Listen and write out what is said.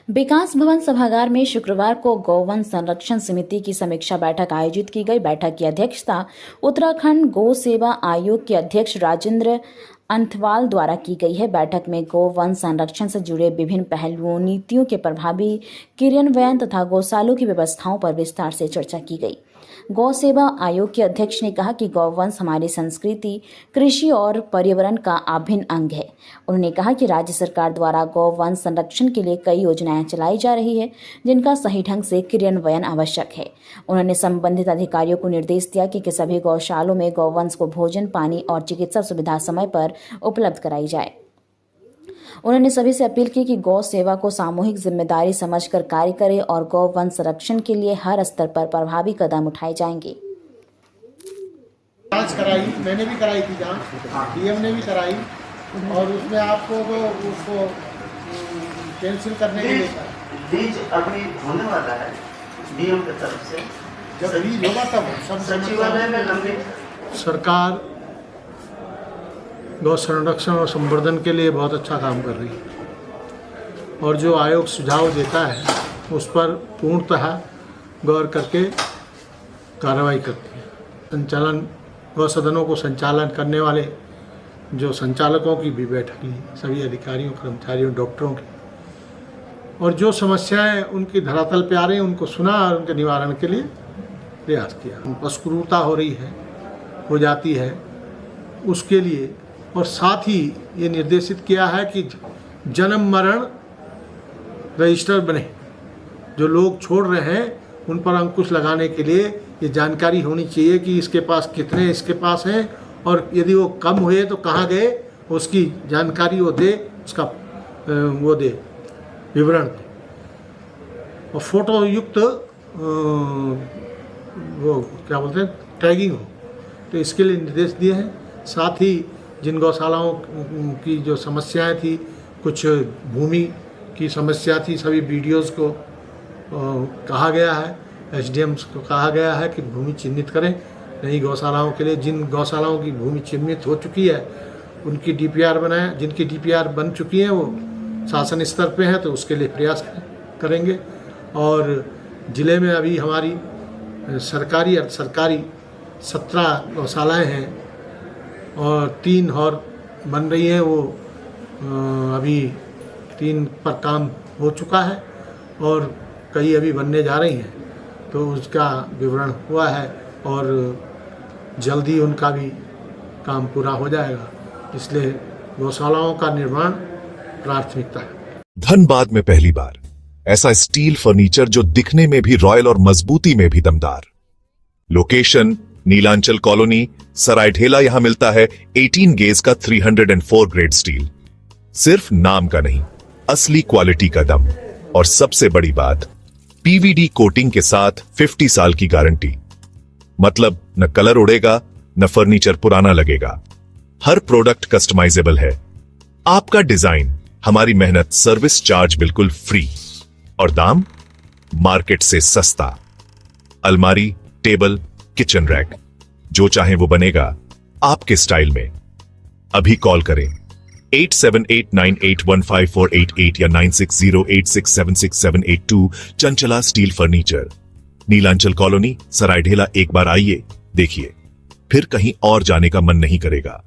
विकास भवन सभागार में शुक्रवार को गौवन संरक्षण समिति की समीक्षा बैठक आयोजित की गई। बैठक की अध्यक्षता उत्तराखंड गौ सेवा आयोग के अध्यक्ष राजेंद्र अंथवाल द्वारा की गई है। बैठक में गौ वन संरक्षण से जुड़े विभिन्न पहलुओं, नीतियों के प्रभावी क्रियान्वयन तथा गौशालों की व्यवस्थाओं पर विस्तार से चर्चा की गई। गौ सेवा आयोग के अध्यक्ष ने कहा कि गौवंश हमारी संस्कृति, कृषि और पर्यावरण का अभिन्न अंग है। उन्होंने कहा कि राज्य सरकार द्वारा गौवंश संरक्षण के लिए कई योजनाएं चलाई जा रही है, जिनका सही ढंग से क्रियान्वयन आवश्यक है। उन्होंने संबंधित अधिकारियों को निर्देश दिया कि सभी गौशालों में गौवंश को भोजन, पानी और चिकित्सा सुविधा समय पर उपलब्ध कराई जाए। उन्होंने सभी से अपील की कि गौ सेवा को सामूहिक जिम्मेदारी समझकर कार्य करें और गौ वन संरक्षण के लिए हर स्तर पर प्रभावी कदम उठाए जाएंगे। जांच कराई, मैंने भी कराई थी जांच, डीएम ने भी कराई और उसमें आपको उसको कैंसिल करने के लिए बीज अभी होने वाला है डीएम की तरफ से। जब बीज होगा तब सब सचिवालय में लंबित। सरकार गौ संरक्षण और संवर्धन के लिए बहुत अच्छा काम कर रही है और जो आयोग सुझाव देता है उस पर पूर्णतः गौर करके कार्रवाई करती है। संचालन गौ सदनों को संचालन करने वाले जो संचालकों की भी बैठक ली, सभी अधिकारियों, कर्मचारियों, डॉक्टरों की, और जो समस्याएं उनकी धरातल पे आ रही हैं उनको सुना और उनके निवारण के लिए प्रयास किया। पशुक्रूरता हो रही है, हो जाती है, उसके लिए और साथ ही ये निर्देशित किया है कि जन्म मरण रजिस्टर बने। जो लोग छोड़ रहे हैं उन पर अंकुश लगाने के लिए ये जानकारी होनी चाहिए कि इसके पास कितने इसके पास हैं और यदि वो कम हुए तो कहाँ गए, उसकी जानकारी वो दे, उसका वो दे विवरण दे और फोटो युक्त वो क्या बोलते हैं टैगिंग हो। तो इसके लिए निर्देश दिए हैं। साथ ही जिन गौशालाओं की जो समस्याएं थी, कुछ भूमि की समस्या थी, सभी बीडीओज़ को कहा गया है, एसडीएम्स को कहा गया है कि भूमि चिन्हित करें नई गौशालाओं के लिए। जिन गौशालाओं की भूमि चिन्हित हो चुकी है उनकी डीपीआर बनाएं, जिनकी डीपीआर बन चुकी हैं वो शासन स्तर पे हैं तो उसके लिए प्रयास करेंगे। और ज़िले में अभी हमारी सरकारी अर्ध सरकारी 17 गौशालाएँ हैं और 3 और बन रही हैं। वो अभी 3 पर काम हो चुका है और कई अभी बनने जा रही हैं, तो उसका विवरण हुआ है और जल्दी उनका भी काम पूरा हो जाएगा। इसलिए गौशालाओं का निर्माण प्राथमिकता है। धनबाद में पहली बार ऐसा स्टील फर्नीचर जो दिखने में भी रॉयल और मजबूती में भी दमदार। Location Nilanchal colony, Saraidhela. यहां मिलता है 18 गेज का 304 ग्रेड स्टील। सिर्फ नाम का नहीं, असली क्वालिटी का दम। और सबसे बड़ी बात, पीवीडी कोटिंग के साथ 50 साल की गारंटी। मतलब न कलर उड़ेगा, न फर्नीचर पुराना लगेगा। हर प्रोडक्ट कस्टमाइजेबल है। आपका डिजाइन, हमारी मेहनत, सर्विस चार्ज बिल्कुल फ्री और दाम मार्केट से सस्ता। अलमारी, टेबल, किचन रैक, जो चाहे वो बनेगा आपके स्टाइल में। अभी कॉल करें 8789815488 या 9608676782। Chanchala steel furniture, Nilanchal colony, Saraidhela. एक बार आइए, देखिए, फिर कहीं और जाने का मन नहीं करेगा।